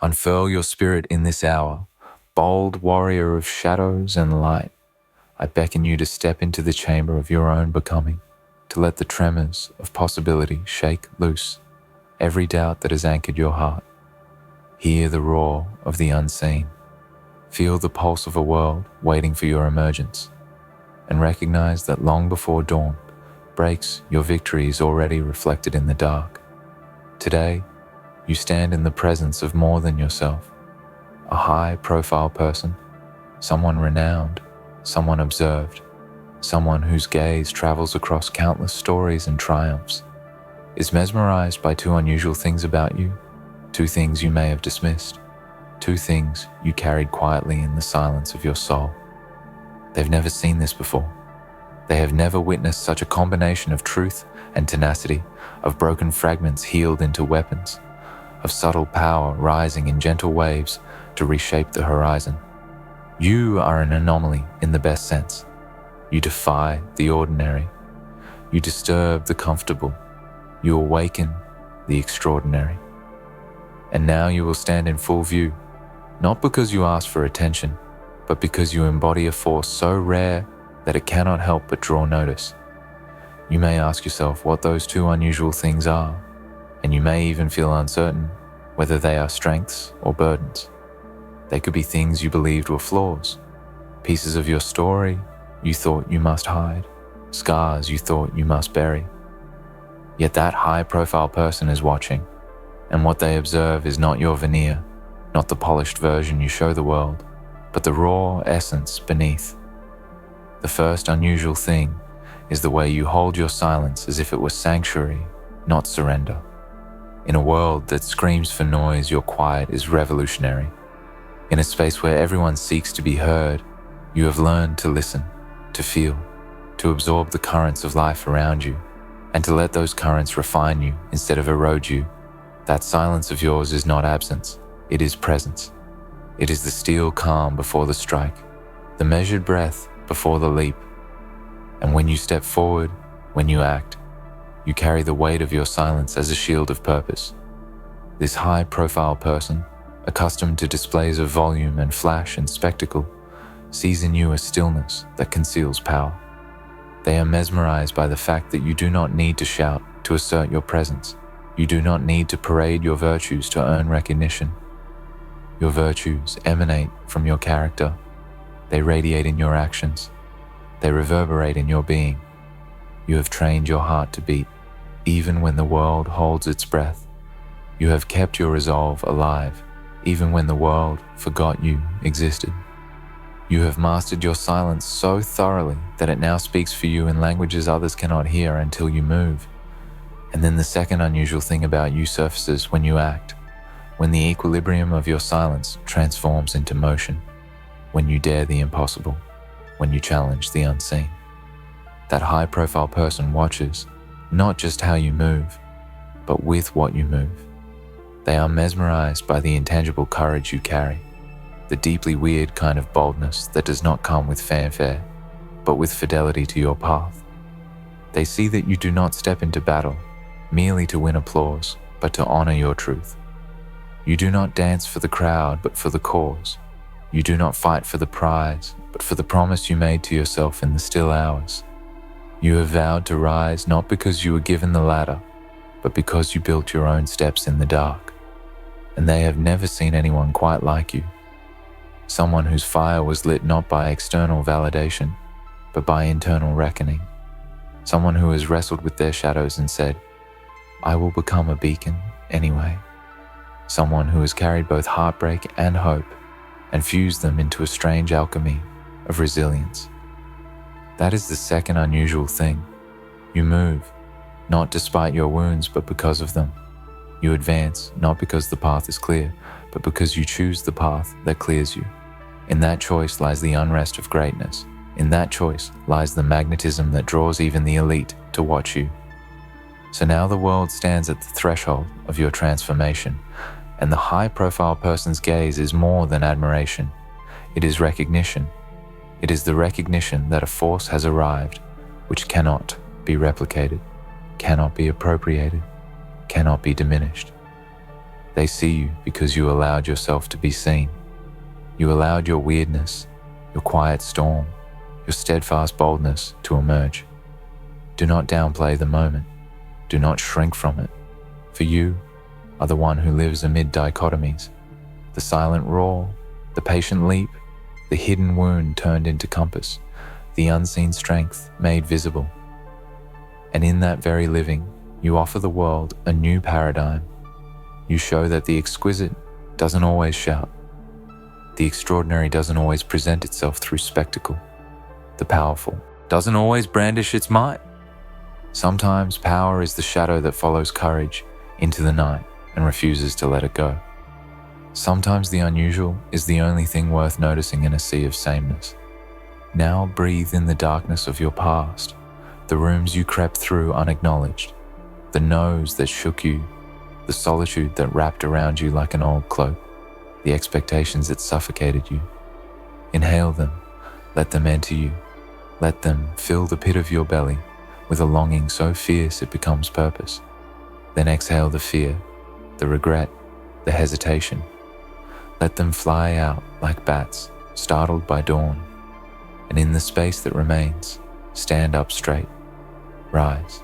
Unfurl your spirit in this hour, bold warrior of shadows and light. I beckon you to step into the chamber of your own becoming, to let the tremors of possibility shake loose every doubt that has anchored your heart. Hear the roar of the unseen. Feel the pulse of a world waiting for your emergence, and recognize that long before dawn breaks, your victory is already reflected in the dark. Today, you stand in the presence of more than yourself, a high-profile person, someone renowned, someone observed, someone whose gaze travels across countless stories and triumphs, is mesmerized by two unusual things about you, two things you may have dismissed, two things you carried quietly in the silence of your soul. They've never seen this before. They have never witnessed such a combination of truth and tenacity, of broken fragments healed into weapons, of subtle power rising in gentle waves to reshape the horizon. You are an anomaly in the best sense. You defy the ordinary. You disturb the comfortable. You awaken the extraordinary. And now you will stand in full view, not because you ask for attention, but because you embody a force so rare that it cannot help but draw notice. You may ask yourself what those two unusual things are, and you may even feel uncertain whether they are strengths or burdens. They could be things you believed were flaws, pieces of your story you thought you must hide, scars you thought you must bury. Yet that high-profile person is watching, and what they observe is not your veneer, not the polished version you show the world, but the raw essence beneath. The first unusual thing is the way you hold your silence as if it were sanctuary, not surrender. In a world that screams for noise, your quiet is revolutionary. In a space where everyone seeks to be heard, you have learned to listen, to feel, to absorb the currents of life around you, and to let those currents refine you instead of erode you. That silence of yours is not absence, it is presence. It is the steel calm before the strike, the measured breath before the leap. And when you step forward, when you act, you carry the weight of your silence as a shield of purpose. This high-profile person, accustomed to displays of volume and flash and spectacle, sees in you a stillness that conceals power. They are mesmerized by the fact that you do not need to shout to assert your presence. You do not need to parade your virtues to earn recognition. Your virtues emanate from your character. They radiate in your actions. They reverberate in your being. You have trained your heart to beat, even when the world holds its breath. You have kept your resolve alive, even when the world forgot you existed. You have mastered your silence so thoroughly that it now speaks for you in languages others cannot hear until you move. And then the second unusual thing about you surfaces when you act, when the equilibrium of your silence transforms into motion, when you dare the impossible, when you challenge the unseen. That high-profile person watches not just how you move, but with what you move. They are mesmerized by the intangible courage you carry, the deeply weird kind of boldness that does not come with fanfare, but with fidelity to your path. They see that you do not step into battle merely to win applause, but to honor your truth. You do not dance for the crowd, but for the cause. You do not fight for the prize, but for the promise you made to yourself in the still hours. You have vowed to rise not because you were given the ladder, but because you built your own steps in the dark. And they have never seen anyone quite like you. Someone whose fire was lit not by external validation, but by internal reckoning. Someone who has wrestled with their shadows and said, I will become a beacon anyway. Someone who has carried both heartbreak and hope and fused them into a strange alchemy of resilience. That is the second unusual thing. You move, not despite your wounds, but because of them. You advance, not because the path is clear, but because you choose the path that clears you. In that choice lies the unrest of greatness. In that choice lies the magnetism that draws even the elite to watch you. So now the world stands at the threshold of your transformation, and the high-profile person's gaze is more than admiration. It is recognition. It is the recognition that a force has arrived which cannot be replicated, cannot be appropriated, cannot be diminished. They see you because you allowed yourself to be seen. You allowed your weirdness, your quiet storm, your steadfast boldness to emerge. Do not downplay the moment. Do not shrink from it. For you are the one who lives amid dichotomies, the silent roar, the patient leap, the hidden wound turned into compass, the unseen strength made visible. And in that very living, you offer the world a new paradigm. You show that the exquisite doesn't always shout. The extraordinary doesn't always present itself through spectacle. The powerful doesn't always brandish its might. Sometimes power is the shadow that follows courage into the night and refuses to let it go. Sometimes the unusual is the only thing worth noticing in a sea of sameness. Now breathe in the darkness of your past, the rooms you crept through unacknowledged, the no's that shook you, the solitude that wrapped around you like an old cloak, the expectations that suffocated you. Inhale them, let them enter you, let them fill the pit of your belly with a longing so fierce it becomes purpose. Then exhale the fear, the regret, the hesitation. Let them fly out like bats, startled by dawn. And in the space that remains, stand up straight. Rise.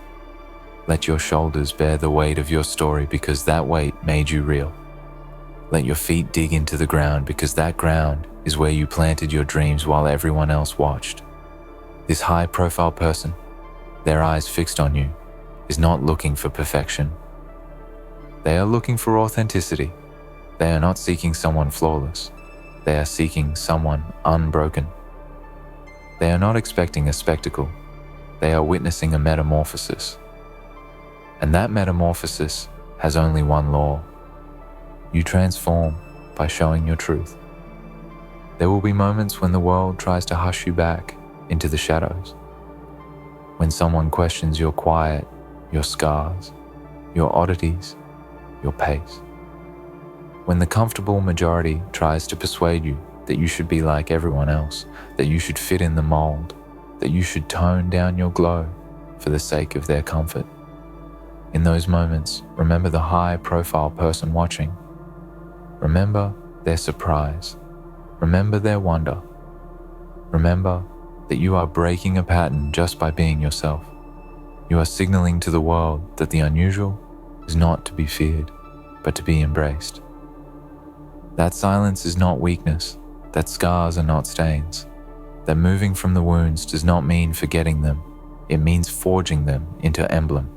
Let your shoulders bear the weight of your story because that weight made you real. Let your feet dig into the ground because that ground is where you planted your dreams while everyone else watched. This high-profile person, their eyes fixed on you, is not looking for perfection. They are looking for authenticity. They are not seeking someone flawless. They are seeking someone unbroken. They are not expecting a spectacle. They are witnessing a metamorphosis. And that metamorphosis has only one law. You transform by showing your truth. There will be moments when the world tries to hush you back into the shadows. When someone questions your quiet, your scars, your oddities, your pace. When the comfortable majority tries to persuade you that you should be like everyone else, that you should fit in the mold, that you should tone down your glow for the sake of their comfort. In those moments, remember the high-profile person watching. Remember their surprise. Remember their wonder. Remember that you are breaking a pattern just by being yourself. You are signaling to the world that the unusual is not to be feared, but to be embraced. That silence is not weakness, that scars are not stains, that moving from the wounds does not mean forgetting them, it means forging them into emblem.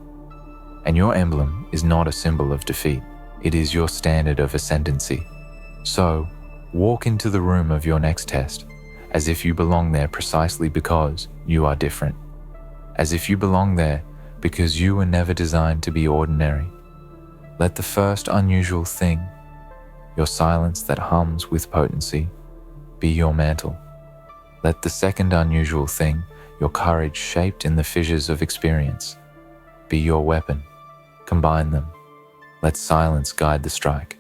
And your emblem is not a symbol of defeat, it is your standard of ascendancy. So, walk into the room of your next test, as if you belong there precisely because you are different. As if you belong there because you were never designed to be ordinary. Let the first unusual thing, your silence that hums with potency, be your mantle. Let the second unusual thing, your courage shaped in the fissures of experience, be your weapon. Combine them. Let silence guide the strike.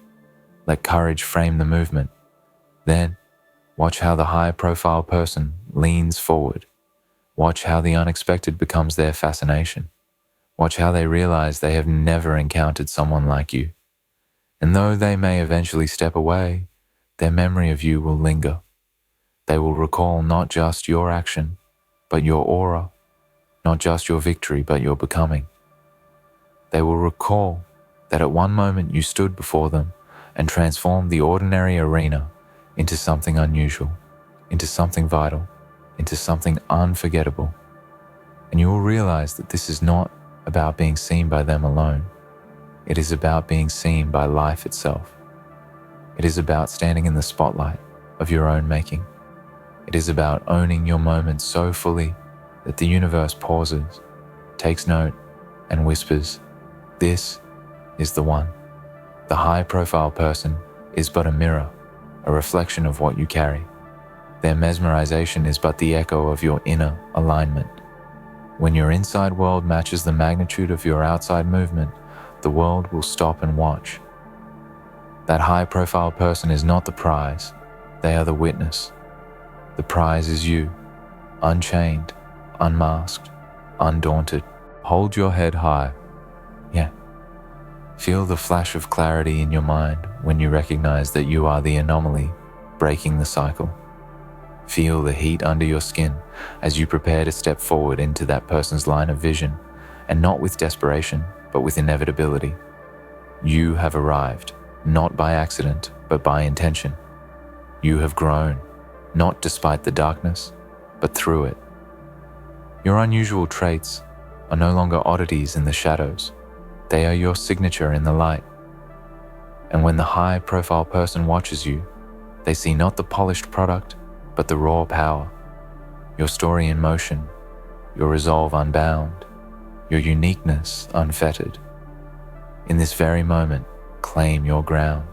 Let courage frame the movement. Then, watch how the high-profile person leans forward. Watch how the unexpected becomes their fascination. Watch how they realize they have never encountered someone like you. And though they may eventually step away, their memory of you will linger. They will recall not just your action, but your aura, not just your victory, but your becoming. They will recall that at one moment you stood before them and transformed the ordinary arena into something unusual, into something vital, into something unforgettable. And you will realize that this is not about being seen by them alone. It is about being seen by life itself. It is about standing in the spotlight of your own making. It is about owning your moment so fully that the universe pauses, takes note, and whispers, "This is the one." The high-profile person is but a mirror, a reflection of what you carry. Their mesmerization is but the echo of your inner alignment. When your inside world matches the magnitude of your outside movement, the world will stop and watch. That high-profile person is not the prize, they are the witness. The prize is you, unchained, unmasked, undaunted. Hold your head high. Yeah. Feel the flash of clarity in your mind when you recognize that you are the anomaly breaking the cycle. Feel the heat under your skin as you prepare to step forward into that person's line of vision, and not with desperation, but with inevitability. You have arrived, not by accident, but by intention. You have grown, not despite the darkness, but through it. Your unusual traits are no longer oddities in the shadows. They are your signature in the light. And when the high-profile person watches you, they see not the polished product, but the raw power, your story in motion, your resolve unbound, your uniqueness unfettered. In this very moment, claim your ground.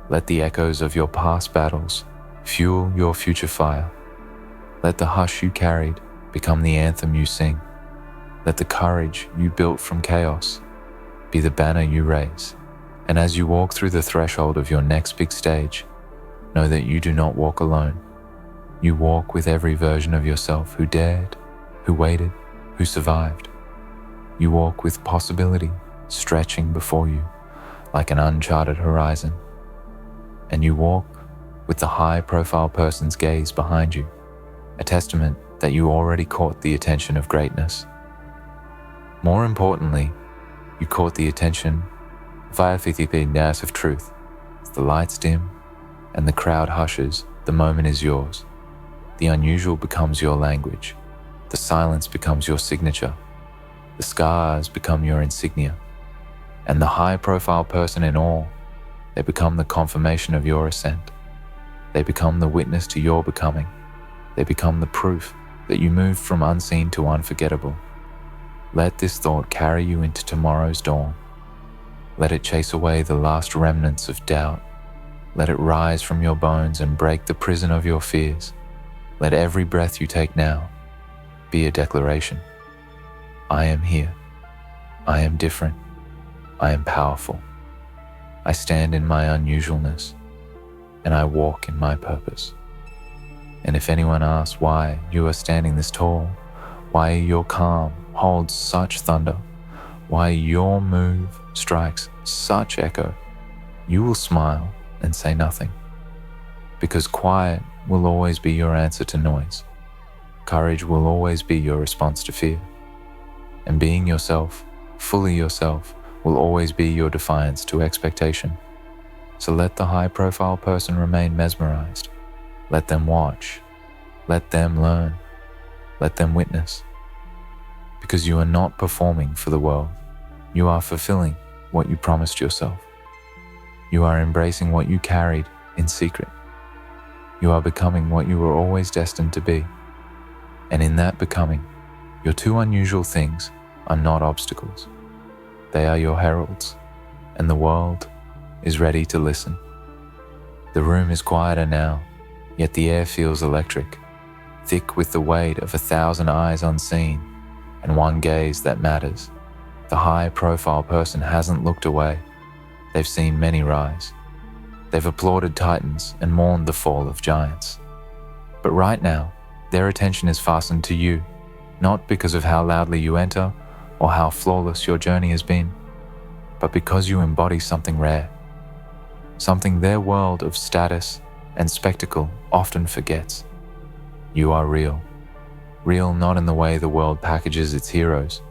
Let the echoes of your past battles fuel your future fire. Let the hush you carried become the anthem you sing. Let the courage you built from chaos be the banner you raise. And as you walk through the threshold of your next big stage, know that you do not walk alone. You walk with every version of yourself who dared, who waited, who survived. You walk with possibility stretching before you like an uncharted horizon. And you walk with the high-profile person's gaze behind you, a testament that you already caught the attention of greatness. More importantly, you caught the attention via the of truth. As the lights dim and the crowd hushes, the moment is yours. The unusual becomes your language. The silence becomes your signature. The scars become your insignia. And the high-profile person in all, they become the confirmation of your ascent. They become the witness to your becoming. They become the proof that you moved from unseen to unforgettable. Let this thought carry you into tomorrow's dawn. Let it chase away the last remnants of doubt. Let it rise from your bones and break the prison of your fears. Let every breath you take now be a declaration. I am here. I am different. I am powerful. I stand in my unusualness, and I walk in my purpose. And if anyone asks why you are standing this tall, why your calm holds such thunder, why your move strikes such echo, you will smile and say nothing. Because quiet will always be your answer to noise. Courage will always be your response to fear. And being yourself, fully yourself, will always be your defiance to expectation. So let the high-profile person remain mesmerized. Let them watch. Let them learn. Let them witness. Because you are not performing for the world. You are fulfilling what you promised yourself. You are embracing what you carried in secret. You are becoming what you were always destined to be. And in that becoming, your two unusual things are not obstacles. They are your heralds, and the world is ready to listen. The room is quieter now, yet the air feels electric, thick with the weight of 1,000 eyes unseen and one gaze that matters. The high-profile person hasn't looked away. They've seen many rise. They've applauded titans and mourned the fall of giants. But right now, their attention is fastened to you, not because of how loudly you enter or how flawless your journey has been, but because you embody something rare, something their world of status and spectacle often forgets. You are real. Real not in the way the world packages its heroes,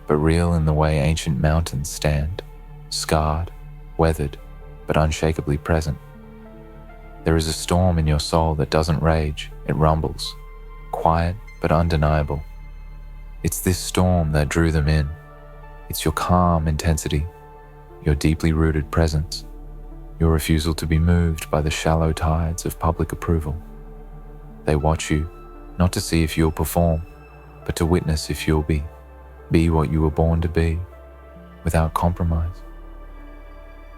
but real in the way ancient mountains stand, scarred, weathered, but unshakably present. There is a storm in your soul that doesn't rage, it rumbles, quiet but undeniable. It's this storm that drew them in. It's your calm intensity, your deeply rooted presence, your refusal to be moved by the shallow tides of public approval. They watch you, not to see if you'll perform, but to witness if you'll be what you were born to be, without compromise.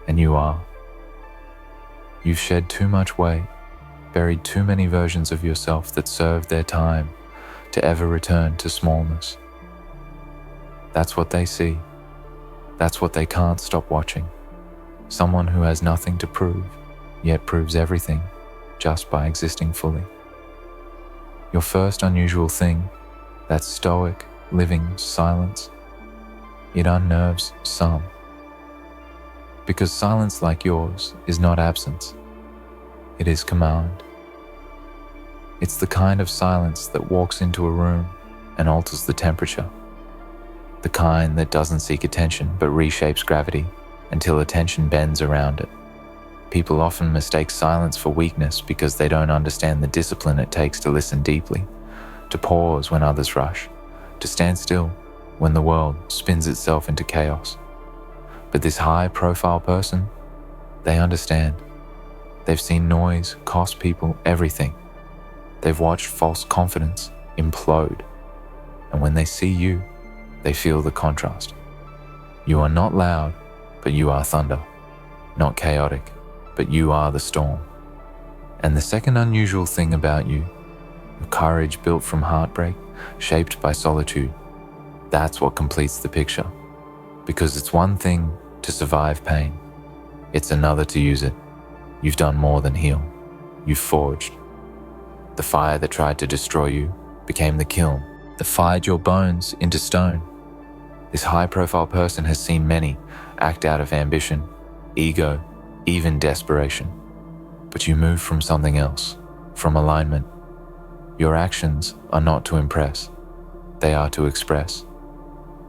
And you are. You've shed too much weight, buried too many versions of yourself that served their time to ever return to smallness. That's what they see. That's what they can't stop watching. Someone who has nothing to prove, yet proves everything just by existing fully. Your first unusual thing, that stoic, living silence, it unnerves some. Because silence like yours is not absence, it is command. It's the kind of silence that walks into a room and alters the temperature. The kind that doesn't seek attention but reshapes gravity until attention bends around it. People often mistake silence for weakness because they don't understand the discipline it takes to listen deeply, to pause when others rush, to stand still when the world spins itself into chaos. But this high-profile person, they understand. They've seen noise cost people everything. They've watched false confidence implode. And when they see you, they feel the contrast. You are not loud, but you are thunder. Not chaotic, but you are the storm. And the second unusual thing about you, your courage built from heartbreak, shaped by solitude, that's what completes the picture. Because it's one thing to survive pain. It's another to use it. You've done more than heal. You've forged. The fire that tried to destroy you became the kiln that fired your bones into stone. This high-profile person has seen many act out of ambition, ego, even desperation. But you move from something else, from alignment. Your actions are not to impress. They are to express.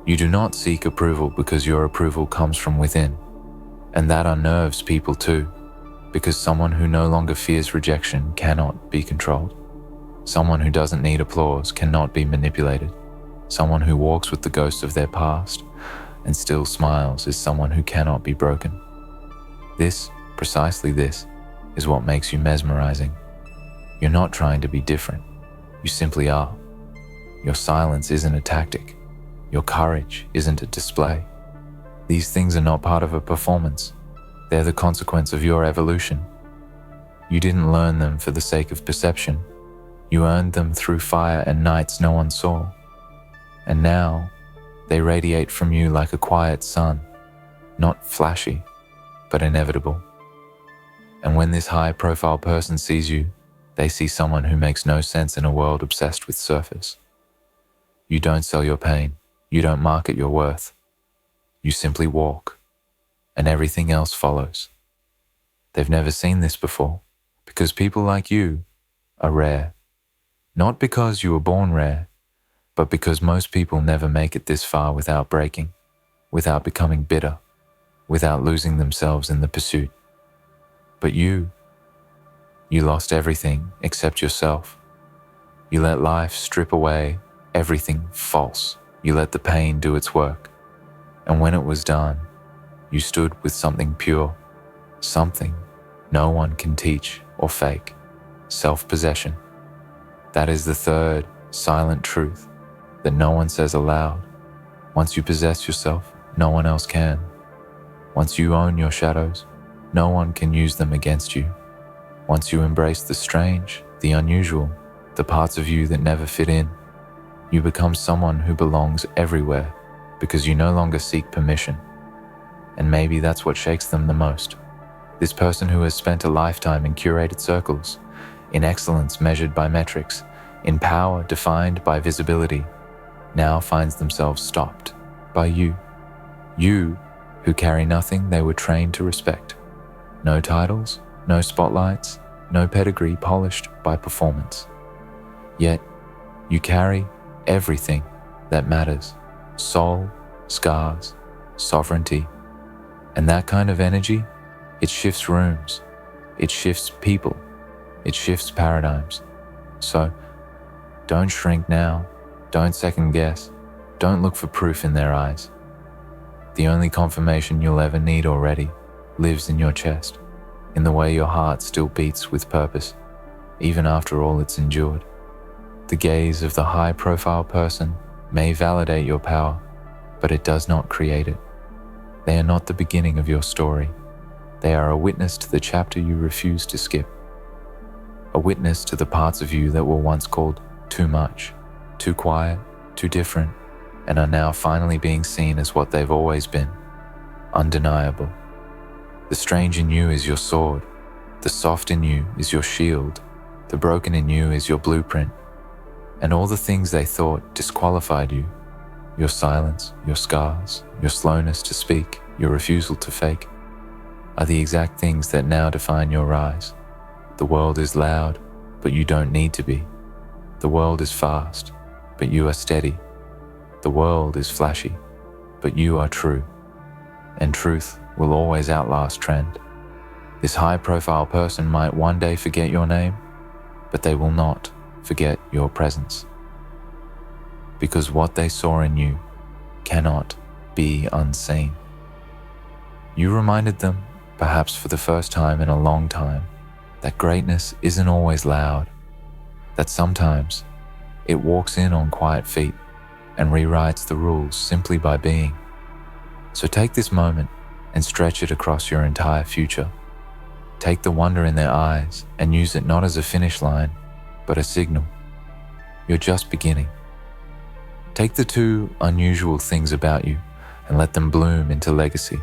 You do not seek approval because your approval comes from within. And that unnerves people too, because someone who no longer fears rejection cannot be controlled. Someone who doesn't need applause cannot be manipulated. Someone who walks with the ghost of their past and still smiles is someone who cannot be broken. This, precisely this, is what makes you mesmerizing. You're not trying to be different. You simply are. Your silence isn't a tactic. Your courage isn't a display. These things are not part of a performance. They're the consequence of your evolution. You didn't learn them for the sake of perception. You earned them through fire and nights no one saw. And now, they radiate from you like a quiet sun, not flashy, but inevitable. And when this high-profile person sees you, they see someone who makes no sense in a world obsessed with surface. You don't sell your pain. You don't market your worth. You simply walk, and everything else follows. They've never seen this before, because people like you are rare. Not because you were born rare, but because most people never make it this far without breaking, without becoming bitter, without losing themselves in the pursuit. But you lost everything except yourself. You let life strip away everything false. You let the pain do its work. And when it was done, you stood with something pure, something no one can teach or fake, self-possession. That is the third silent truth that no one says aloud. Once you possess yourself, no one else can. Once you own your shadows, no one can use them against you. Once you embrace the strange, the unusual, the parts of you that never fit in, you become someone who belongs everywhere because you no longer seek permission. And maybe that's what shakes them the most. This person who has spent a lifetime in curated circles, in excellence measured by metrics, in power defined by visibility, now finds themselves stopped by you. You who carry nothing they were trained to respect. No titles, no spotlights, no pedigree polished by performance. Yet, you carry everything that matters: soul, scars, sovereignty. And that kind of energy, it shifts rooms, it shifts people, it shifts paradigms. So, don't shrink now, don't second guess, don't look for proof in their eyes. The only confirmation you'll ever need already lives in your chest, in the way your heart still beats with purpose, even after all it's endured. The gaze of the high-profile person may validate your power, but it does not create it. They are not the beginning of your story. They are a witness to the chapter you refuse to skip. A witness to the parts of you that were once called too much, too quiet, too different, and are now finally being seen as what they've always been: undeniable. The strange in you is your sword. The soft in you is your shield. The broken in you is your blueprint. And all the things they thought disqualified you, your silence, your scars, your slowness to speak, your refusal to fake, are the exact things that now define your rise. The world is loud, but you don't need to be. The world is fast, but you are steady. The world is flashy, but you are true. And truth will always outlast trend. This high-profile person might one day forget your name, but they will not forget your presence. Because what they saw in you cannot be unseen. You reminded them, perhaps for the first time in a long time, that greatness isn't always loud, that sometimes it walks in on quiet feet and rewrites the rules simply by being. So take this moment and stretch it across your entire future. Take the wonder in their eyes and use it not as a finish line, but a signal. You're just beginning. Take the two unusual things about you and let them bloom into legacy.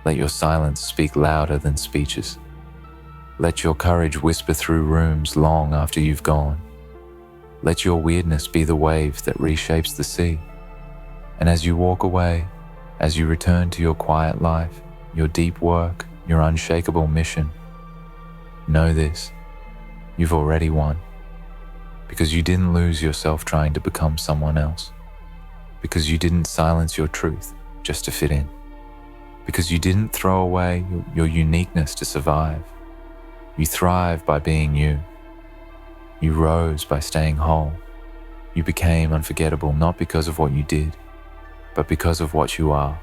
Let your silence speak louder than speeches. Let your courage whisper through rooms long after you've gone. Let your weirdness be the wave that reshapes the sea. And as you walk away, as you return to your quiet life, your deep work, your unshakable mission, know this: you've already won. Because you didn't lose yourself trying to become someone else. Because you didn't silence your truth just to fit in. Because you didn't throw away your uniqueness to survive. You thrive by being you. You rose by staying whole. You became unforgettable not because of what you did, but because of what you are.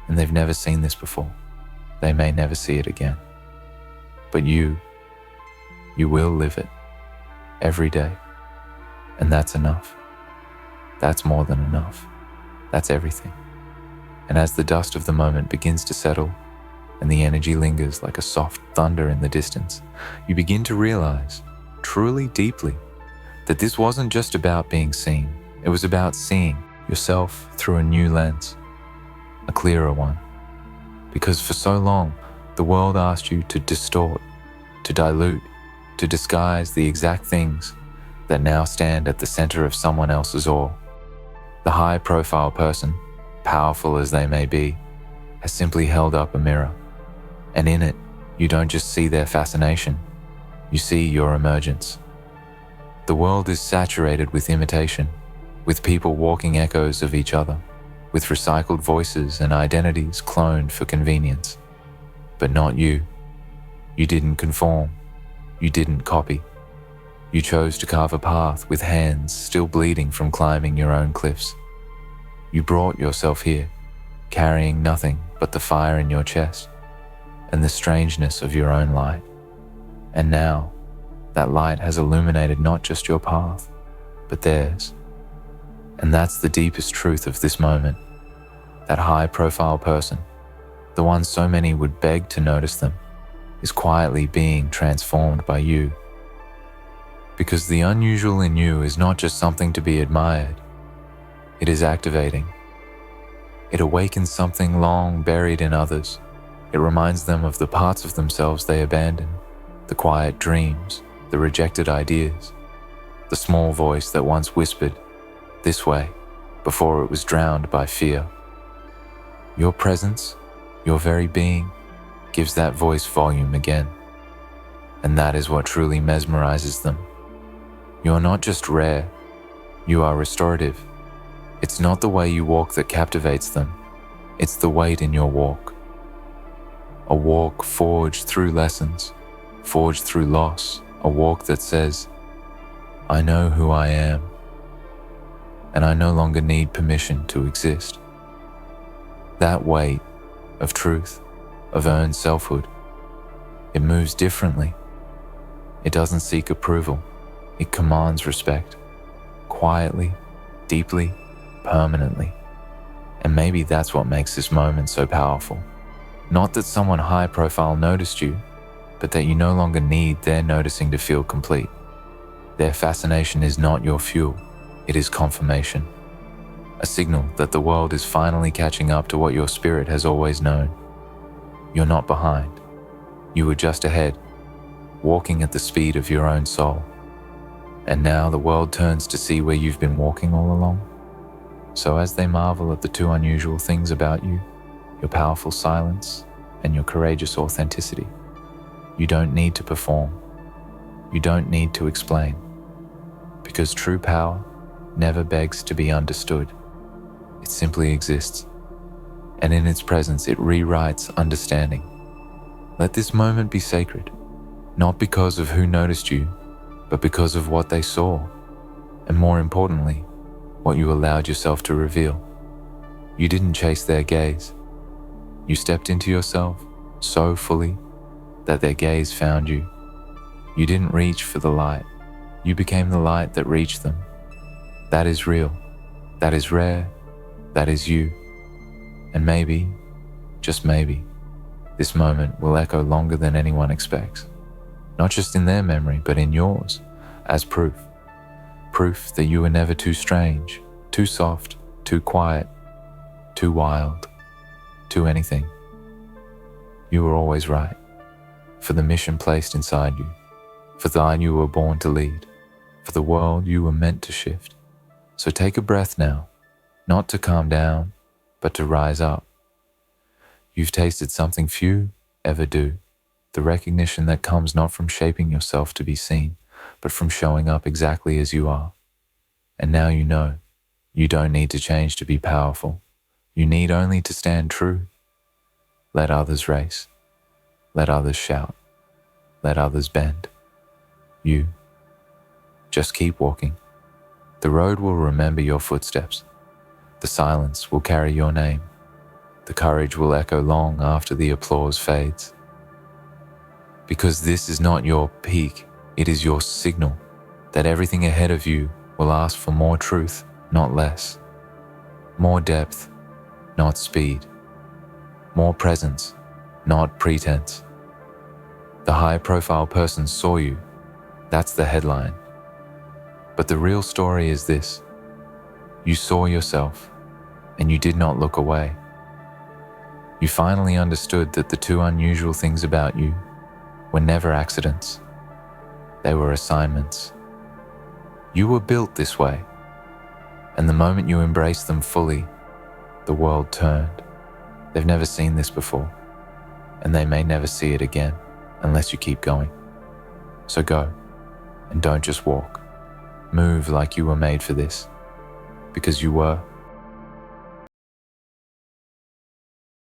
And they've never seen this before. They may never see it again. But you will live it every day. And that's enough. That's more than enough. That's everything. And as the dust of the moment begins to settle and the energy lingers like a soft thunder in the distance, you begin to realize, truly deeply, that this wasn't just about being seen. It was about seeing yourself through a new lens, a clearer one. Because for so long, the world asked you to distort, to dilute, to disguise the exact things that now stand at the center of someone else's all. The high-profile person, powerful as they may be, has simply held up a mirror. And in it, you don't just see their fascination, you see your emergence. The world is saturated with imitation, with people walking echoes of each other, with recycled voices and identities cloned for convenience. But not you. You didn't conform. You didn't copy. You chose to carve a path with hands still bleeding from climbing your own cliffs. You brought yourself here, carrying nothing but the fire in your chest and the strangeness of your own light. And now, that light has illuminated not just your path, but theirs. And that's the deepest truth of this moment. That high-profile person, the one so many would beg to notice them, is quietly being transformed by you. Because the unusual in you is not just something to be admired, it is activating. It awakens something long buried in others. It reminds them of the parts of themselves they abandoned, the quiet dreams, the rejected ideas, the small voice that once whispered, "This way," before it was drowned by fear. Your presence, your very being, gives that voice volume again. And that is what truly mesmerizes them. You are not just rare, you are restorative. It's not the way you walk that captivates them, it's the weight in your walk. A walk forged through lessons, forged through loss, a walk that says, "I know who I am, and I no longer need permission to exist." That weight of truth, of earned selfhood, it moves differently. It doesn't seek approval, it commands respect, quietly, deeply, permanently. And maybe that's what makes this moment so powerful. Not that someone high profile noticed you, but that you no longer need their noticing to feel complete. Their fascination is not your fuel, it is confirmation. A signal that the world is finally catching up to what your spirit has always known. You're not behind. You were just ahead, walking at the speed of your own soul. And now the world turns to see where you've been walking all along. So as they marvel at the two unusual things about you, your powerful silence and your courageous authenticity. You don't need to perform. You don't need to explain. Because true power never begs to be understood. It simply exists. And in its presence, it rewrites understanding. Let this moment be sacred, not because of who noticed you, but because of what they saw, and more importantly, what you allowed yourself to reveal. You didn't chase their gaze. You stepped into yourself so fully that their gaze found you. You didn't reach for the light. You became the light that reached them. That is real. That is rare. That is you. And maybe, just maybe, this moment will echo longer than anyone expects. Not just in their memory, but in yours, as proof. Proof that you were never too strange, too soft, too quiet, too wild, too anything. You were always right, for the mission placed inside you, for the line you were born to lead, for the world you were meant to shift. So take a breath now, not to calm down, but to rise up. You've tasted something few ever do, the recognition that comes not from shaping yourself to be seen, but from showing up exactly as you are. And now you know, you don't need to change to be powerful. You need only to stand true. Let others race. Let others shout. Let others bend. You just keep walking. The road will remember your footsteps. The silence will carry your name. The courage will echo long after the applause fades. Because this is not your peak, it is your signal that everything ahead of you will ask for more truth, not less. More depth, not speed. More presence, not pretense. The high-profile person saw you. That's the headline. But the real story is this. You saw yourself, and you did not look away. You finally understood that the two unusual things about you were never accidents. They were assignments. You were built this way, and the moment you embraced them fully, the world turned. They've never seen this before, and they may never see it again unless you keep going. So go, and don't just walk. Move like you were made for this, because you were.